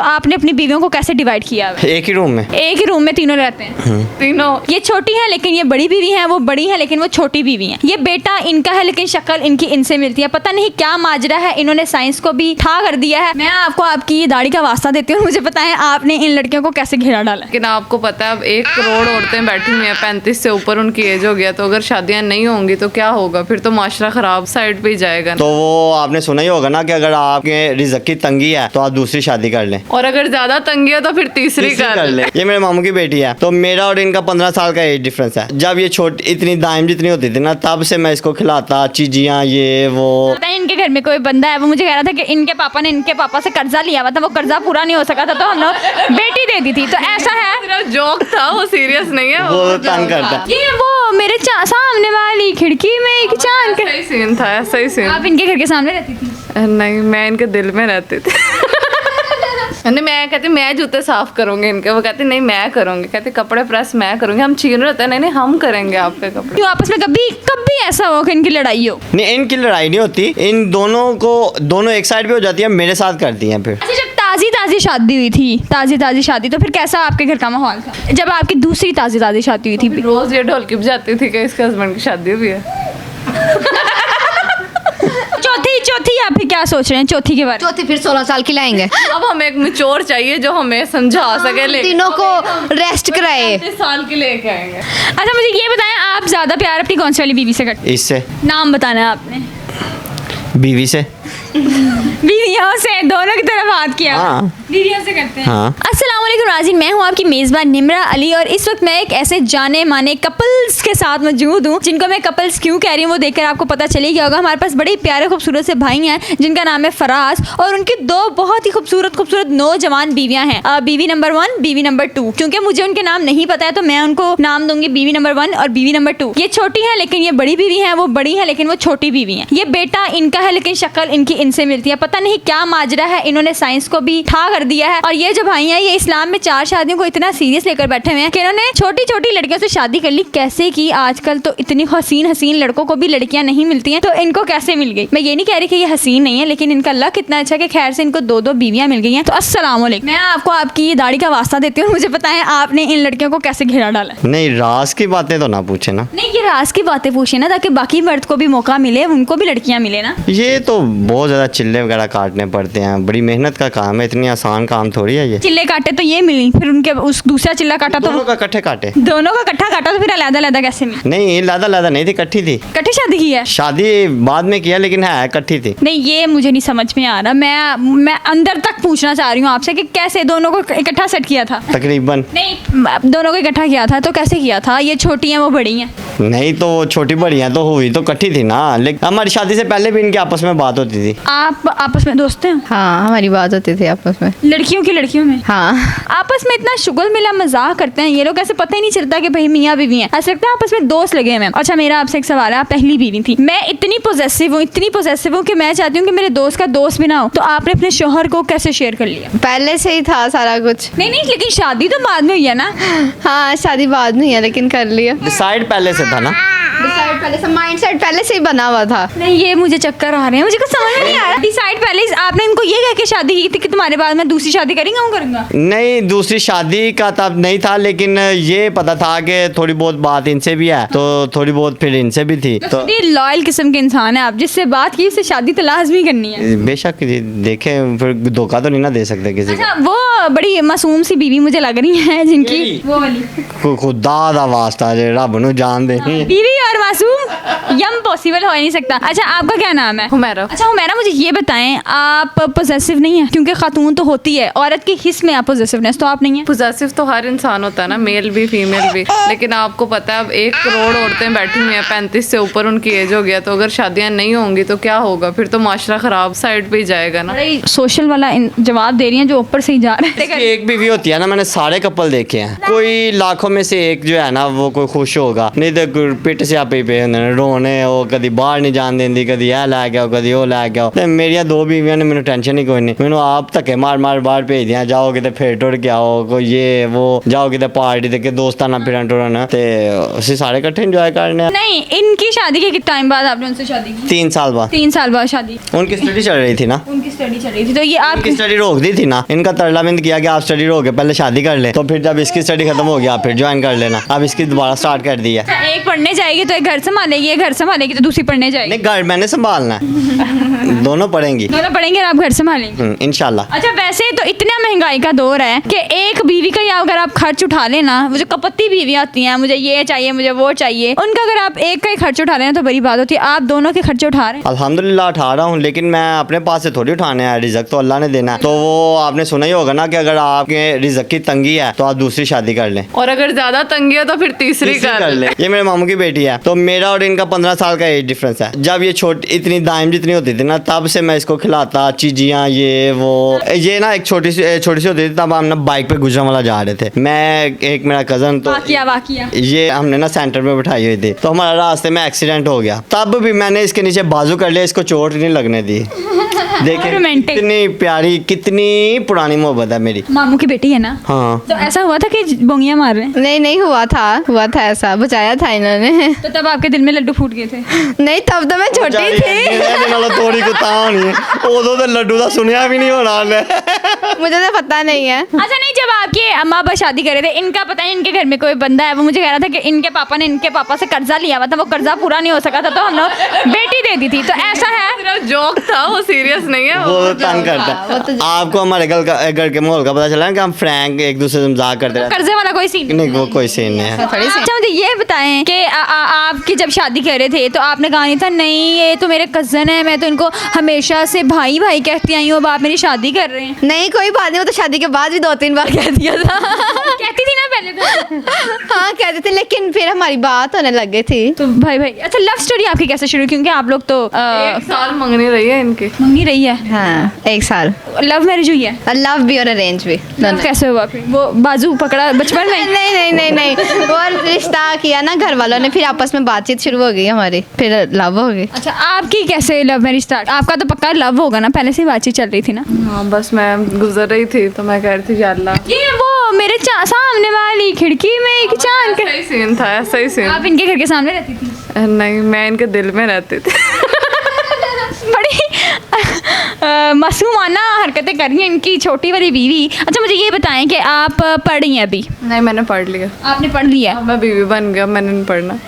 तो आपने अपनी बीवियों को कैसे डिवाइड किया है? एक ही रूम में। एक ही रूम में तीनों रहते हैं? तीनों। ये छोटी है लेकिन ये बड़ी बीवी है, वो बड़ी है लेकिन वो छोटी बीवी है। ये बेटा इनका है लेकिन शक्ल इनकी इनसे मिलती है। पता नहीं क्या माजरा है, इन्होंने साइंस को भी ठा कर दिया है। मैं आपको आपकी ये दाढ़ी का वास्ता देती हूँ, मुझे बताएं आपने इन लड़कियों को कैसे घेरा डाला? लेकिन आपको पता है अब 1 करोड़ औरतें बैठी हुई हैं, 35 से ऊपर उनकी एज हो गया, तो अगर शादियां नहीं होंगी तो क्या होगा? फिर तो माशरा खराब साइड पे ही जाएगा। तो वो आपने सुना ही होगा ना कि अगर आपके रिज़्क की तंगी है तो आप दूसरी शादी कर लें, और अगर ज्यादा तंगी है तो फिर तीसरी कर ले। ये मेरे मामू की बेटी है, तो मेरा और इनका 15 साल का एज डिफरेंस है। जब ये छोटी इतनी दाइम जितनी होती थी ना, तब से मैं इसको खिलाता, चीजियाँ ये वो। पता है इनके घर में कोई बंदा है, वो मुझे कह रहा था कि इनके पापा ने इनके पापा से कर्जा लिया हुआ था, वो कर्जा पूरा नहीं हो सका था तो हम लोग बेटी दे दी थी। तो ऐसा है, सिर्फ जोक था, वो सीरियस नहीं है। वो तंग करता है। ये वो मेरे सामने वाली खिड़की में एक चांद का। सही सीन था, ऐसा ही सीन। आप इनके घर के सामने रहती थी? नहीं, मैं इनके दिल में रहती थी। नहीं, मैं कहती मैं जूते साफ करूंगी इनके, वो कहती नहीं मैं करूंगी, कहती कपड़े प्रेस मैं करूंगी। हम छीन रहे थे, नहीं नहीं हम करेंगे आपके कपड़े। क्यों आपस में कभी कभी ऐसा हो कि इनकी लड़ाई हो? नहीं, इनकी लड़ाई नहीं होती, इन दोनों एक साइड पे हो जाती है, मेरे साथ करती हैं। फिर अच्छा, जब ताज़ी शादी हुई थी, ताज़ी शादी, तो फिर कैसा आपके घर का माहौल था जब आपकी दूसरी ताज़ी शादी हुई थी? रोज ये ढोलकी बजाती थी कि इसके हस्बैंड की शादी हुई है। चौथी आप फिर क्या सोच रहे हैं चौथी के बारे में? चौथी फिर 16 साल की लाएंगे। अब हमें एक मिच्योर चाहिए जो हमें समझा सके, लेकिन तीनों को रेस्ट कराए। 35 साल की लेके आएंगे। अच्छा मुझे ये बताएं, आप ज्यादा प्यार अपनी कौन सी वाली बीवी से करते इससे हैं? नाम बताना है आपने। बीवी से। बीवियों से, दोनों की तरफ हाथ किया। हाँ। बीवियों से करते हैं। हाँ। अस्सलाम वालेकुम नाज़रीन, मैं हूँ आपकी मेज़बान निम्रा अली और इस वक्त मैं एक ऐसे जाने माने कपल्स के साथ मौजूद हूँ, जिनको मैं कपल्स क्यों कह रही हूँ वो देखकर आपको पता चले गया होगा। हमारे पास बड़े प्यारे खूबसूरत से भाई हैं जिनका नाम है फराज, और उनकी 2 बहुत ही खूबसूरत नौजवान बीवियाँ हैं। बीवी नंबर 1, बीवी नंबर 2। क्योंकि मुझे उनके नाम नहीं पता है तो मैं उनको नाम दूंगी बीवी नंबर 1 और बीवी नंबर 2। ये छोटी है लेकिन ये बड़ी बीवी है, वो बड़ी है लेकिन वो छोटी बीवी है। ये बेटा इनका है लेकिन शक्ल इनकी इनसे मिलती है। पता नहीं क्या माजरा है, इन्होंने साइंस को भी ठा कर दिया है। और ये जो भाई हैं, ये इस्लाम में 4 शादियों को इतना सीरियस लेकर बैठे हुए हैं कि इन्होंने छोटी छोटी लड़कियों से शादी कर ली। कैसे की? आजकल तो इतनी हसीन लड़कों को भी लड़कियां नहीं मिलती हैं, तो इनको कैसे मिल गई? मैं ये नहीं कह रही कि ये हसीन नहीं है, लेकिन इनका लक इतना अच्छा कि खैर से इनको 2 बीवियां मिल गई हैं। तो अस्सलाम वालेकुम, मैं आपको आपकी ये दाढ़ी का वास्ता देती हूँ, मुझे बताएं आपने इन लड़कियों को कैसे घेरा डाला? नहीं, राज की बातें तो ना पूछे ना। नहीं, ये राज की बातें पूछे ना, ताकि बाकी मर्द को भी मौका मिले, उनको भी लड़कियां मिले ना। ये तो बहुत ज्यादा चिल्ले वगैरह काटने पड़ते हैं, बड़ी मेहनत का काम है, इतनी आसान काम थोड़ी है ये। चिल्ले काटे तो ये मिली, फिर उनके उस दूसरा चिल्ला काटा तो दोनों का इकट्ठे काटे। दोनों का इकट्ठा काटा तो फिर अलग कैसे मिली? नहीं, लादा नहीं थी, इकट्ठी थी। इकट्ठी शादी की है? शादी बाद में किया लेकिन है इकट्ठी थी। नहीं, ये मुझे नहीं समझ में आ रहा। मैं अंदर तक पूछना चाह रही हूँ आपसे कि कैसे दोनों को इकट्ठा सेट किया था? तकरीबन। नहीं, दोनों को इकट्ठा किया था तो कैसे किया था? ये छोटी हैं वो बड़ी हैं? नहीं, तो छोटी बड़ी हैं तो हुई तो इकट्ठी थी ना, लेकिन हमारी शादी से पहले भी इनकी आपस में बात होती थी। आप आपस में दोस्त हैं? हाँ, हमारी बात होती थी आपस में। लड़कियों में? हाँ। आपस में इतना शुगल मिला मजाक करते हैं ये लोग, ऐसे पता ही नहीं चलता कि भाई मियाँ बीवी हैं, ऐसा लगता है आपस में दोस्त लगे हैं। अच्छा, मेरा आपसे एक सवाल है, आप पहली बीवी थी। मैं इतनी पोजेसिव हूँ कि मैं चाहती हूँ कि मेरे दोस्त का दोस्त भी ना हो, तो आपने अपने शोहर को कैसे शेयर कर लिया? पहले से ही था सारा कुछ। नहीं, लेकिन शादी तो बाद में हुई है ना? हाँ, शादी बाद में हुई है लेकिन कर लिया। डिसाइड पहले से था ना। डिसाइड पहले से, माइंडसेट पहले से ही बना हुआ था। नहीं, ये मुझे चक्कर आ रहे हैं, मुझे कुछ समझ में नहीं आ रहा। डिसाइड पहले आपने इनको ये कह के शादी की थी कि तुम्हारे बाद मैं दूसरी शादी करूंगा? नहीं, दूसरी शादी का तब नहीं था, लेकिन ये पता था कि थोड़ी बहुत बात इनसे भी है, तो थोड़ी बहुत फिर इनसे भी थी। तो लॉयल किस्म के इंसान है आप, जिससे बात की उससे शादी तो लाजमी करनी है। बेशक देखे, फिर धोखा तो नहीं ना दे सकते किसी अच्छा, वो बड़ी मासूम सी बीवी मुझे लग रही है जिनकी वो वाली को खुदा दा वास्ता जे रब नु जान दे। बीवी और मासूम यम पॉसिबल हो ही नहीं सकता। अच्छा, आपका क्या नाम है? हुमैरा। अच्छा हुमैरा, मुझे ये बताएं, आप पोजेसिव नहीं है? क्योंकि खातून तो होती है, औरत की हिस्स में आप पोजेसिवनेस, तो आप नहीं है? पोजेसिव तो हर इंसान होता है ना, मेल भी फीमेल भी, लेकिन आपको पता है अब 1 करोड़ औरतें बैठी हुई हैं, 35 से ऊपर उनकी एज हो गया, तो अगर शादियां नहीं होंगी तो क्या होगा? फिर तो माशरा खराब साइड पे ही जाएगा ना। सोशल वाला जवाब दे रही है जो ऊपर से ही जा रहा है। एक बीवी होती है ना, मैंने सारे कपल देखे हैं, कोई लाखों में से एक जो है ना वो कोई खुश होगा, नहीं तो पिट से आप ही पे होंदे ने रोने ਉਹ ਕਦੀ ਬਾਹਰ ਨਹੀਂ ਜਾਣ ਦਿੰਦੀ ਕਦੀ ਇਹ ਲੈ ਕੇ ਆਓ ਕਦੀ ਉਹ ਲੈ ਕੇ ਆਓ ਤੇ ਮੇਰੀਆਂ ਦੋ ਬੀਵੀਆਂ ਨੇ ਮੈਨੂੰ ਟੈਨਸ਼ਨ ਹੀ ਕੋਈ ਨਹੀਂ ਮੈਨੂੰ ਆਪ ਧੱਕੇ ਮਾਰ ਬਾਹਰ ਭੇਜਦੀਆਂ ਜਾਓ ਕਿਤੇ ਫੇਰ ਟੁਰ ਕੇ ਆਓ ਕੋਈ ਇਹ ਉਹ ਜਾਓ ਕਿਤੇ ਪਾਰਟੀ ਤੇ ਕਿ ਦੋਸਤਾਂ ਨਾਲ ਫਿਰਨ ਟੁਰਨ ਤੇ ਅਸੀਂ ਸਾਰੇ ਇਕੱਠੇ ਇੰਜॉय करने नहीं, इनकी शादी के कितना टाइम बाद आपने उनसे शादी की? 3 साल बाद 3 साल बाद शादी। उनकी स्टडी चल रही थी ना उनकी स्टडी चल रही थी तो ये आप उनकी स्टडी रोक दी थी ना इनका तरलाबिंद किया कि आप स्टडी रोक के पहले शादी कर ले तो फिर जब इसकी स्टडी खत्म हो गया आप फिर ज्वाइन कर लेना अब इसकी दोबारा स्टार्ट कर दी है एक पढ़ने जाएगी तो एक घर संभालेगी, एक घर संभालेगी तो दूसरी पढ़ने जाएगी। नहीं घर मैंने संभालना है दोनों पढ़ेंगी दोनों पढ़ेंगे और आप घर संभालेंगे। इंशाल्लाह। अच्छा वैसे तो इतना महंगाई का दौर है कि एक बीवी का या अगर आप खर्च उठा लेना, वो जो कपत्ती बीवी आती हैं मुझे ये चाहिए मुझे वो चाहिए, उनका अगर आप एक का ही खर्च उठा लेना तो बड़ी बात होती है। आप दोनों के खर्चे उठा रहे हैं। अल्हम्दुलिल्लाह उठा रहा हूँ लेकिन मैं अपने पास से थोड़ी उठाने हैं रिजक तो अल्लाह ने देना है तो वो आपने सुना ही होगा ना कि अगर आपके रिजक की तंगी है तो आप दूसरी शादी कर लें और अगर ज्यादा तंगी है तो फिर तीसरी कर ले। ये मेरे मामू की बेटी है तो मेरा और इनका 15 साल का एज डिफरेंस है। जब ये छोटी इतनी दाइम जितनी होती थी ना तब से मैं इसको खिलाता चीजियाँ ये वो ये ना एक छोटी सी होती थी तब हम ना बाइक पे गुजरांवाला जा रहे थे मैं एक मेरा कजन तो वाकिया ये हमने ना सेंटर में बिठाई हुई थी तो हमारा रास्ते में एक्सीडेंट हो गया तब भी मैंने इसके नीचे बाजू कर लिया इसको चोट नहीं लगने दी। देखिए रोमांटिक। कितनी प्यारी कितनी पुरानी मोहब्बत है मेरी। मामू की बेटी है ना। हाँ तो ऐसा हुआ था कि बोंगियां मार रहे हैं? नहीं हुआ था ऐसा बचाया था इन्होंने। तो तब आपके दिल में लड्डू फूट गए थे? नहीं तब तो मैं छोटी थी थोड़ी को उदो तो लड्डू का सुनिया भी नहीं होना मुझे तो पता नहीं है। अच्छा नहीं, जब आपके अम्मा अब्बा शादी करे थे इनका पता नहीं इनके घर में कोई बंदा है वो मुझे कह रहा था कि इनके पापा ने इनके पापा से कर्जा लिया हुआ था वो कर्जा पूरा नहीं हो सका था तो हम लोग बेटी दे दी थी तो ऐसा है? सिर्फ जोक था वो सीरियस नहीं है वो तंग करता है। आपको हमारे घर के माहौल का पता चला है कि हम फ्रैंक एक दूसरे से मजाक करते रहते कर्जे वाला कोई सीन नहीं वो कोई सीन नहीं है। अच्छा मुझे ये बताएं कि आपकी जब शादी कर रहे थे तो आपने कहा नहीं था नहीं ये तो मेरे कज़न है मैं तो इनको हमेशा से भाई भाई कहती आई हूँ अब आप मेरी शादी कर रहे हैं? नहीं कोई बात नहीं वो तो शादी के बाद भी 2-3 बार कह दिया था। कहती थी ना पहले तो। हाँ कहते थे लेकिन फिर हमारी बात होने लग गई थी। तो भाई अच्छा लव स्टोरी आपकी कैसे शुरू, क्योंकि आप लोग तो 1 साल मंगनी रही है इनकी। मंगी रही है? हाँ 1 साल। लव मैरिज हुई है? लव भी और अरेंज भी। कैसे हुआ फिर? वो बाजू पकड़ा बचपन में? नहीं वो रिश्ता किया ना घर वालों ने फिर आपस में बातचीत शुरू हो गई हमारी फिर लव हो गई। अच्छा आपकी कैसे लव मैरिज स्टार्ट? आपका तो पक्का लव होगा ना, पहले से ही बातचीत चल रही थी ना? हाँ बस मैं गुजर रही थी तो मैं कह रही थी अल्लाह ये वो मेरे सामने वाली खिड़की में एक चांद ऐसा ही सीन था ऐसा ही सीन। आप इनके घर के सामने रहती थी? नहीं मैं इनके दिल में रहती थी। बड़ी मासूमाना हरकतें कर रही हैं इनकी छोटी वाली बीवी। अच्छा मुझे ये बताएं कि आप पढ़ रही हैं अभी? नहीं मैंने पढ़ लिया। आपने पढ़ लिया? अब मैं बीवी बन गया मैंने नहीं पढ़ना।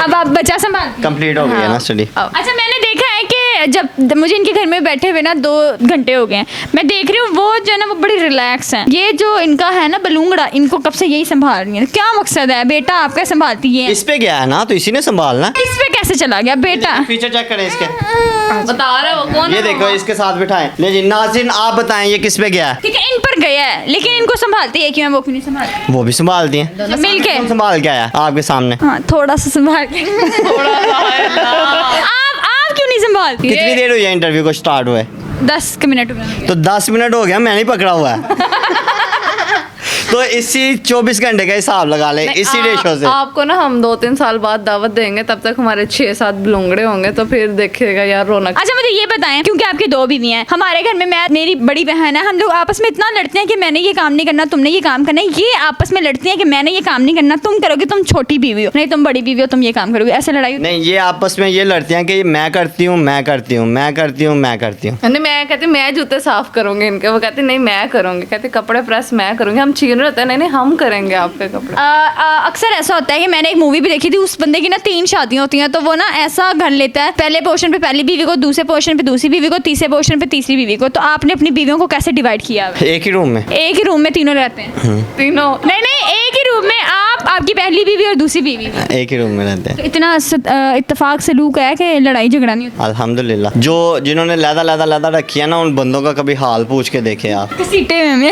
अब आप बच्चा संभाल कंप्लीट हो गई है ना स्टडी। अच्छा मैंने देखा है कि जब मुझे इनके घर में बैठे हुए ना 2 घंटे हो गए हैं मैं देख रही हूँ वो जो है ना वो बड़ी रिलैक्स हैं। ये जो इनका है ना बलूंगड़ा इनको कब से यही संभाल रही है, क्या मकसद है? बेटा आपका संभालती है? इस पे गया है ना तो इसी ने संभालना। इस पे कैसे चला गया बेटा? फीचर चेक करें इसके। बता रहे हो कौन ये है देखो वो? इसके साथ बिठाएं। लेकिन नाज़रीन आप बताएं ये किस पे गया है? ठीक है इन पर गया है लेकिन इनको संभालती है क्यों है वो क्यों नहीं संभालती? वो भी संभाल दिए मिल के? कौन संभाल के आया आपके सामने? हाँ थोड़ा सा संभाल के। थोड़ा सा है ना। आप क्यों नहीं संभालती? कितनी देर हुई है इंटरव्यू को स्टार्ट हुए? 10 मिनट हुए। तो 10 मिनट हो गया मैंने ही पकड़ा हुआ है। तो इसी 24 घंटे का हिसाब लगा ले इसी रेशो से। आपको ना हम 2-3 साल बाद दावत देंगे तब तक हमारे 6-7 बलूंगड़े होंगे तो फिर देखिएगा यार रौनक। अच्छा मुझे ये बताएं क्योंकि आपके 2 बीवी हैं हमारे घर में मैं मेरी बड़ी बहन है हम लोग आपस में इतना लड़ते हैं कि मैंने ये काम नहीं करना तुमने ये काम करना है। ये आपस में लड़ती हैं कि मैंने ये काम नहीं करना तुम करोगे तुम छोटी बीवी हो, नहीं तुम बड़ी बीवी हो तुम ये काम करोगे, ऐसे लड़ाई? नहीं ये आपस में ये लड़ते हैं कि मैं करती हूँ मैं करती हूँ मैं करती हूँ मैं करती हूँ। नहीं मैं कहती मैं जूते साफ करूंगी इनके, वो कहती नहीं मैं करूंगी, कहती कपड़े प्रेस मैं करूंगी। हम छीन रहे होते हैं नहीं हम करेंगे आपके कपड़े। अक्सर ऐसा होता है कि मैंने एक मूवी भी देखी थी उस बंदे की ना 3 शादियां होती हैं तो वो ना ऐसा घर लेता है पहले पोर्शन पे पहली बीवी को, दूसरे पोर्शन पे दूसरी बीवी को, तीसरे पोर्शन पे तीसरी बीवी को। तो आपने अपनी बीवियों को कैसे डिवाइड किया है? एक ही रूम में? एक ही रूम में तीनों रहते हैं? तीनों नहीं एक ही रूम में आप आपकी पहली बीवी और दूसरी बीवी एक ही रूम में रहते हैं। तो इतना इत्तेफाक सलूक है कि लड़ाई झगड़ा नहीं होता? अल्हम्दुलिल्लाह। जो जिन्होंने लहदा रखी है ना उन बंदों का कभी हाल पूछ के देखे आप। सीटे में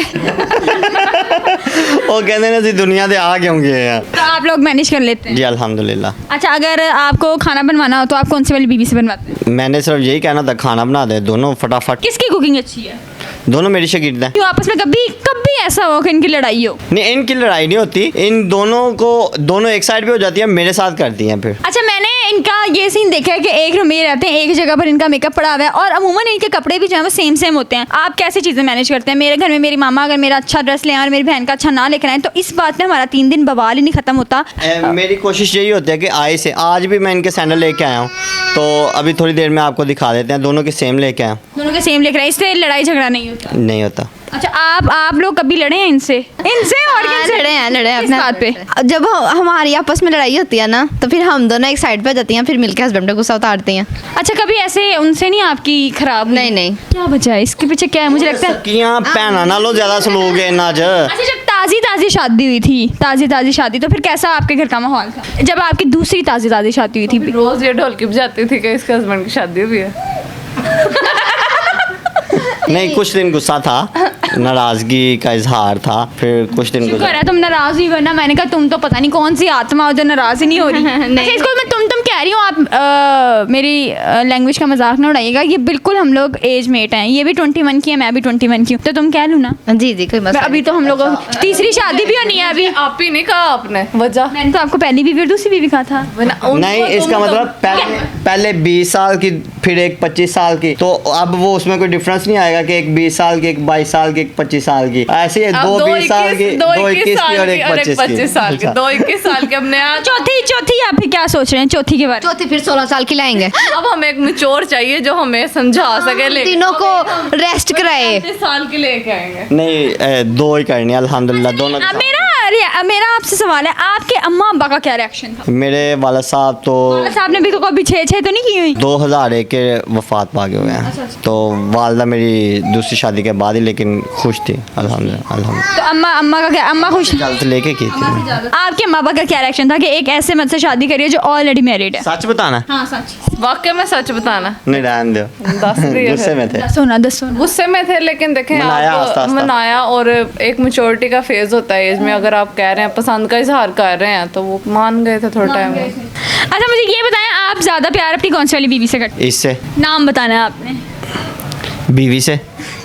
वो कहते हैं दुनिया दे आ क्यों गए हैं। तो आप लोग मैनेज कर लेते हैं? जी अल्हम्दुलिल्लाह। अच्छा अगर आपको खाना बनवाना हो तो आप कौन सी वाली बीवी से बनवाते हैं? मैंने सिर्फ यही कहना था खाना बना दे दोनों फटाफट। किसकी कुकिंग अच्छी है? दोनों मेरी शागिर्द हैं। क्यों आपस में कभी कभी ऐसा हो कि इनकी लड़ाई हो? नहीं, इनकी लड़ाई नहीं होती, इन दोनों एक साइड पे हो जाती है, मेरे साथ करती हैं फिर। अच्छा, मैंने इनका ये सीन देखा है कि एक रूम में रहते हैं, एक जगह पर इनका मेकअप पड़ा हुआ है और अमूमन इनके कपड़े भी जो है वो सेम होते हैं। आप कैसी चीज़ें मैनेज करते हैं? मेरे घर में मेरी मामा अगर मेरा अच्छा ड्रेस ले आए और मेरी बहन का अच्छा ना लेकर आए तो इस बात में हमारा 3 दिन बवाल ही नहीं खत्म होता। मेरी कोशिश यही होती है कि आज भी मैं इनके सैंडल लेके आया हूँ, तो अभी थोड़ी देर में आपको दिखा देते हैं। दोनों के सेम लेके आया हूँ। दोनों के सेम लेकर आए, इससे लड़ाई झगड़ा नहीं होता? नहीं होता। अच्छा, आप लोग कभी लड़े हैं इनसे और हाँ, किनसे? लड़े हैं किस अपने बात पे? जब हमारी आपस में लड़ाई होती है ना तो फिर हम दोनों एक साइड पे जाती हैं, फिर मिलकर हस्बैंड पे गुस्सा उतारती हैं। अच्छा, कभी ऐसे उनसे नहीं आपकी खराब हुई? नहीं। क्या वजह है इसके पीछे? क्या है? मुझे लगता है सकियां भैनां नालों ज्यादा सलूक है इन्हां च। अच्छा, जब ताज़ी शादी हुई थी, ताज़ी शादी, तो फिर कैसा आपके घर का माहौल था जब आपकी दूसरी ताज़ी शादी हुई थी? रोज ये ढोलकी बजाती थी कि इसके हस्बैंड की शादी हुई है। नहीं, कुछ दिन गुस्सा था, नाराजगी का इजहार था, फिर कुछ दिन शुक्र है तुम नाराज हुई, वरना मैंने कहा तुम तो पता नहीं कौन सी आत्मा हो जो नाराज ही नहीं हो रही। अच्छा, इसको मैं तुम कह रही हूँ, आप मेरी लैंग्वेज का मजाक ना उड़ाइएगा, ये बिल्कुल हम लोग एज मेट हैं, ये भी 21 की है, मैं भी 21 की हूँ, तो तुम कह लूँ ना? जी कोई मसला अभी तो हम लोग तीसरी शादी भी होनी है अभी। आप ही नहीं कहा आपने वजह? मैंने तो आपको पहली बीवी और दूसरी बीवी कहा था। नहीं, इसका मतलब पहले 20 साल की, फिर एक 25 साल की, तो अब वो उसमें कोई डिफरेंस नहीं आएगा कि एक 20 साल की, एक 22 साल की, एक 25 साल की, ऐसे ही 2 20 साल की, 2 21 की और एक 25 साल की, 2 21 साल के। हमने चौथी आप फिर क्या सोच रहे हैं चौथी के बारे में? चौथी फिर 16 साल की लाएंगे। अब हमें एक मैच्योर चाहिए जो हमें समझा सके, लेकिन तीनों को रेस्ट कराए। 35 साल की लेके आएंगे। नहीं, 2 ही करनी है अल्हम्दुलिल्लाह, दोनों। मेरा आपसे सवाल है, आपके अम्मा अब्बा का क्या रिएक्शन था? मेरे वाला साहब तो साहब ने भी तो कभी छे तो नहीं की हुई? 2001 के वफात पा गए हुए हैं, तो वालदा मेरी दूसरी शादी के बाद ही, लेकिन खुश थी अल्हम्दुलिल्लाह। तो अम्मा का क्या? अम्मा खुश? जल्द लेके की थी। आपके अम्मा अब्बा का क्या रिएक्शन था कि एक ऐसे मत से शादी करिए जो ऑलरेडी मैरिड है? सच बताना? हाँ, सच। वाकई में सच बताना? नहीं, रहने दो, दस दिए गुस्से में थे। दसो ना। गुस्से में थे, लेकिन देखें मनाया आप आस्ता-आस्ता। मनाया, और एक मैच्योरिटी का फेज होता है एज में, अगर आप कह रहे हैं पसंद का इजहार कर रहे हैं तो वो मान गए थे थोड़ा टाइम में। अच्छा, मुझे ये बताएं, आप ज्यादा प्यार अपनी कौन सी वाली बीवी से करते इससे हैं? नाम बताना है आपने। बीवी से।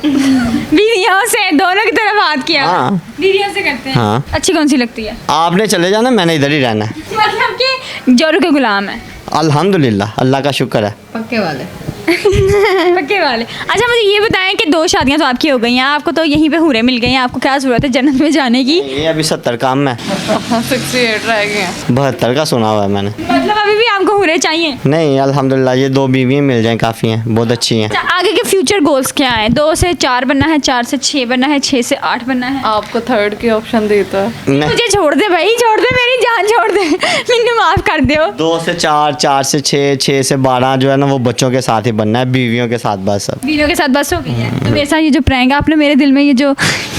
बीवियों से? दोनों की तरफ हाथ किया। हाँ। बीवियों से करते हैं। हाँ। अच्छी कौन सी लगती है? आपने चले जाना, मैंने इधर ही रहना है। मतलब कि जोरों के गुलाम है। अल्हम्दुलिल्लाह, अल्लाह का शुक्र है। पक्के वाले। पक्के वाले। अच्छा, मुझे ये बताएं कि 2 शादियां तो आपकी हो गई हैं, आपको तो यहीं पे हूरे मिल गई हैं, आपको क्या जरूरत है जन्नत में जाने की? ये अभी 70 काम में, 68 रह गए हैं। 72 का सुना हुआ है मैंने। मतलब अभी भी आपको हूरे चाहिए? नहीं, अल्हम्दुलिल्लाह, ये 2 बीवी मिल जाएं काफ़ी हैं, बहुत अच्छी हैं। अच्छा, आगे के फ्यूचर गोल्स क्या हैं? 2 से 4 बनना है, 4 से 6 बनना है, 6 से 8 बनना है? आपको थर्ड की ऑप्शन दी तो है। नहीं, मुझे छोड़ दे भाई, छोड़ दे, मेरी जान छोड़ दे, मैंने माफ कर दो। 2 से 4, 4 से 6, 6 से 12 जो है ना, वो बच्चों के साथ ही बनना है, बीवियों के साथ बस। अब बीवियों के साथ बस हो गई है। तो मेरे साथ ये जो प्रैंक है, आपने मेरे दिल में ये जो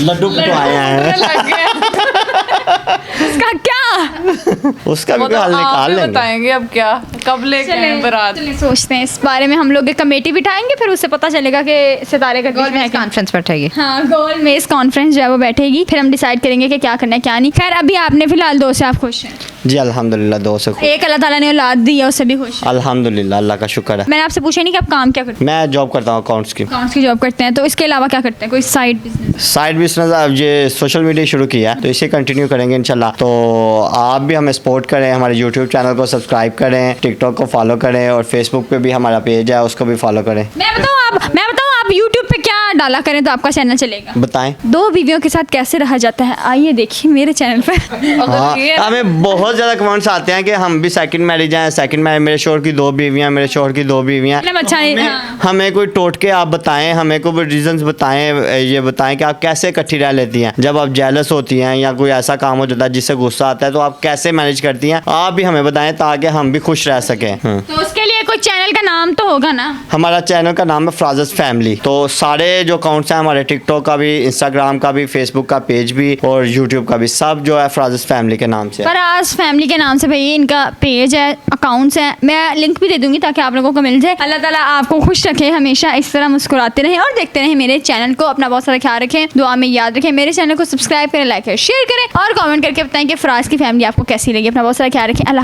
लड्डू कुटवाए हैं, लग गया। उसका क्या? उसका भी वो तो हल आप निकाल ही लेंगे। बताएंगे अब क्या, कब लेके आए बारात। चलिए सोचते हैं इस बारे में, हम लोग एक कमेटी बिठाएंगे, फिर उससे पता चलेगा कि सितारे का बीच में है क्या। कॉन्फ्रेंस बैठेगी। हाँ, गोल मेज कॉन्फ्रेंस जो है वो बैठेगी, फिर हम डिसाइड करेंगे कि क्या करना है क्या नहीं। खैर, अभी आपने फिलहाल 2 से आप खुश हैं? जी अल्हम्दुलिल्लाह, 2 से खुश। एक अल्लाह ताला ने औलाद दी है, उससे भी खुश हैं? अल्हम्दुलिल्लाह, अल्लाह का शुक्र है। मैंने आपसे पूछा नहीं कि आप काम क्या करते हैं? मैं जॉब करता हूँ अकाउंट्स की। अकाउंट्स की जॉब करते हैं, तो इसके अलावा क्या करते हैं? कोई साइड बिजनेस? साइड बिजनेस अब ये सोशल मीडिया शुरू किया है, तो इसे कंटिन्यू करेंगे इंशाल्लाह। तो आप भी हमें सपोर्ट करें, हमारे यूट्यूब चैनल को सब्सक्राइब करें, टिकटॉक को फॉलो करें, और फेसबुक पे भी हमारा पेज है, उसको भी फॉलो करें। मैं बताऊँ आप यूट्यूब पे क्या डाला करें तो आपका चैनल चलेगा? बताएं। 2 बीवियों के साथ कैसे रहा जाता है, आइए देखिए मेरे चैनल पर। हाँ, अगर ये हमें बहुत ज़्यादा कमेंट्स आते हैं कि हम भी सेकंड मैरिज हैं, सेकंड मैरिज, मेरे शोहर की 2 बीवियाँ, मेरे शोहर की 2 बीवियाँ। मतलब अच्छा है, हाँ। हमें कोई टोटके आप बताएं, हमें कोई रीजंस बताएं, ये बताएं कि आप कैसे इकट्ठी रह लेती हैं, जब आप जेलस होती हैं या कोई ऐसा काम हो जाता है जिससे गुस्सा आता है, तो आप कैसे मैनेज करती हैं, आप भी हमें बताएं ताकि हम भी खुश रह सकें। तो उसके लिए कोई चैनल का नाम तो होगा ना? हमारा चैनल का नाम है फ्राजस फैमिली, तो सारे जो अकाउंट्स हैं हमारे, टिकटॉक का भी, इंस्टाग्राम का भी, फेसबुक का पेज भी और यूट्यूब का भी, सब जो है फ्राजस फैमिली के नाम से है। फराज फैमिली के नाम से भाई इनका पेज है, अकाउंट्स हैं, मैं लिंक भी दे दूंगी ताकि आप लोगों को मिल जाए। अल्लाह ताला आपको खुश रखे, हमेशा इस तरह मुस्कुराते रहें और देखते रहें मेरे चैनल को। अपना बहुत सारा ख्याल रखें, दुआ में याद रखें, मेरे चैनल को सब्सक्राइब करें, लाइक करें, शेयर करें और कमेंट करके बताएं कि फराज की फैमिली आपको कैसी लगी। अपना बहुत सारा ख्याल रखें। अल्लाह।